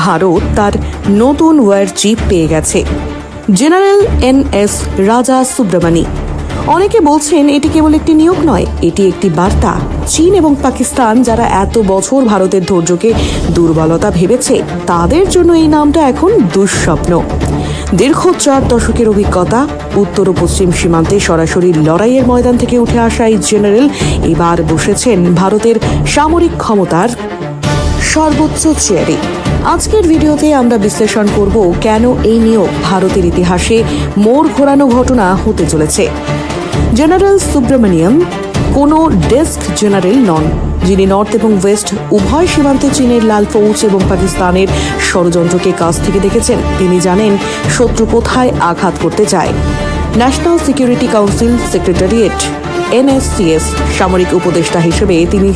ভারত তার নতুন war chief পেয়ে গেছে, জেনারেল NS রাজা সুব্রমণি। অনেকে বলছেন এটি কেবল একটি নিয়োগ নয়, এটি একটি বার্তা। চীন এবং পাকিস্তান যারা এত বছর ভারতের ধৈর্যকে দুর্বলতা ভেবেছে, তাদের জন্য এই নামটা এখন দুঃস্বপ্ন। দীর্ঘ 4 দশকের অভিজ্ঞতা, উত্তর ও পশ্চিম সীমান্তে সরাসরি লড়াইয়ের ময়দান থেকে উঠে আসা এই জেনারেল এবার বসেছেন ভারতের সামরিক ক্ষমতার সর্বোচ্চ চেয়ারে। আজকের ভিডিওতে আমরা বিশ্লেষণ করব কেন এই নিয়োগ ভারতের ইতিহাসে মোড় ঘোরানো ঘটনা হতে চলেছে। জেনারেল সুব্রমণিয়াম কোনো ডেস্ক জেনারেল নন, যিনি নর্থ এবং ওয়েস্ট উভয় সীমান্তে চীনের লাল ফৌজ এবং পাকিস্তানের ষড়যন্ত্রকে কাছ থেকে দেখেছেন। তিনি জানেন শত্রু কোথায় আঘাত করতে চায়। National security council secretariat NSCS সামরিক উপদেষ্টা হিসেবে তিনি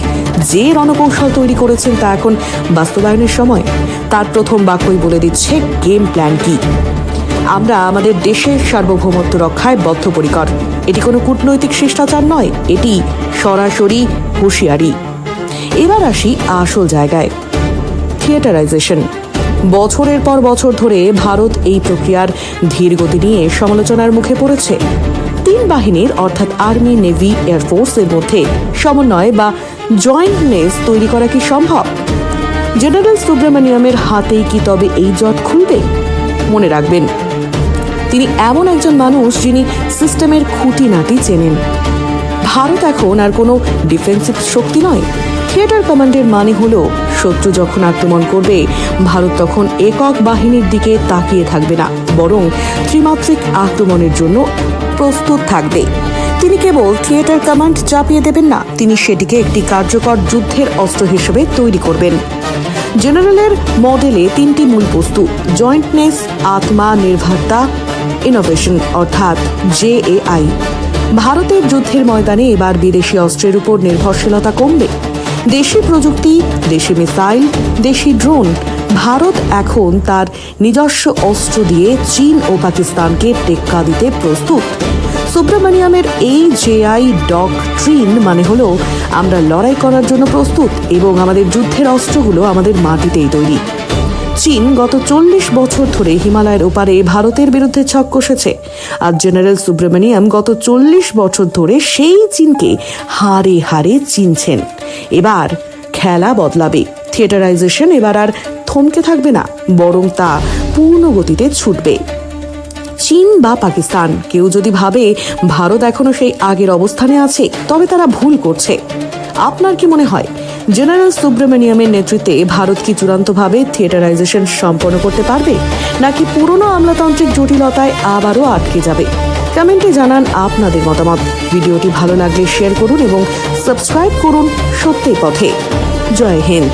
যে রণকৌশল তৈরি করেছেন তা এখন বাস্তবায়নের সময়। তার প্রথম বাক্যই বলে দিচ্ছে গেম প্ল্যান কি। আমরা আমাদের দেশের সার্বভৌমত্ব রক্ষায় বদ্ধপরিকর। এটি কোনো কূটনৈতিক শিষ্টাচার নয়, এটি সরাসরি হুঁশিয়ারি। এবার আসি আসল জায়গায়, থিয়েটারাইজেশন। বছরের পর বছর ধরে ভারত এই প্রক্রিয়ার ধীর গতি নিয়ে সমালোচনার মুখে পড়েছে। 3 বাহিনীর অর্থাৎ আর্মি, নেভি, এয়ারফোর্সের মধ্যে সমন্বয় বা জয়েন্টনেস তৈরি করা কি সম্ভব? জেনারেল সুব্রমণিয়ামের হাতেই কি তবে এই জট খুলবে? মনে রাখবেন, তিনি এমন একজন মানুষ যিনি সিস্টেমের খুঁটিনাটি চেনেন। ভারত এখন আর কোনো ডিফেন্সিভ শক্তি নয়। থিয়েটার কমান্ডের মানে হলো শত্রু যখন আক্রমণ করবে, ভারত তখন একক বাহিনীর দিকে তাকিয়ে থাকবে না, বরং ত্রিমাত্রিক আক্রমণের জন্য প্রস্তুত থাকবে। তিনি কেবল থিয়েটার কমান্ড চাপিয়ে দেবেন না, তিনি সেটিকে একটি কার্যকর যুদ্ধের অস্ত্র হিসেবে তৈরি করবেন। জেনারেলের মডেলে 3টি মূল বস্তু: জয়েন্টনেস, আত্মনির্ভরতা, ইনোভেশন অর্থাৎ JAI। ভারতের যুদ্ধের ময়দানে এবার বিদেশি অস্ত্রের উপর নির্ভরশীলতা কমবে। দেশি প্রযুক্তি, দেশি মিসাইল, দেশি ড্রোন। ভারত এখন তার নিজস্ব অস্ত্র দিয়ে চীন ও পাকিস্তানকে টেক্কা দিতে প্রস্তুত। সুব্রমণিয়ামের এই JAI ডকট্রিন মানে হলো আমরা লড়াই করার জন্য প্রস্তুত এবং আমাদের যুদ্ধের অস্ত্রগুলো আমাদের মাটিতেই তৈরি। চীন গত 40 বছর ধরে হিমালয়ের ওপারে ভারতের বিরুদ্ধে ছক কষেছে, আর জেনারেল সুব্রমণিয়াম গত 40 বছর ধরে সেই চীনকে হারে হারে চিনছেন। এবার খেলা বদলাবে। থিয়েটারাইজেশন এবার আর থমকে থাকবে না, বরং তা পূর্ণ গতিতে ছুটবে। চীন বা পাকিস্তান কেউ যদি ভাবে ভারত এখনো সেই আগের অবস্থানে আছে, তবে তারা ভুল করছে। আপনার কি মনে হয় জেনারেল সুব্রমণিয়ামের নেতৃত্বে ভারত কি চূড়ান্তভাবে থিয়েটারাইজেশন সম্পন্ন করতে পারবে, নাকি পুরনো আমলাতান্ত্রিক জটিলতায় আবারও আটকে যাবে? কমেন্টে জানান আপনাদের মতামত। ভিডিওটি ভালো লাগলে শেয়ার করুন এবং সাবস্ক্রাইব করুন সত্যের পথে। জয় হিন্দ।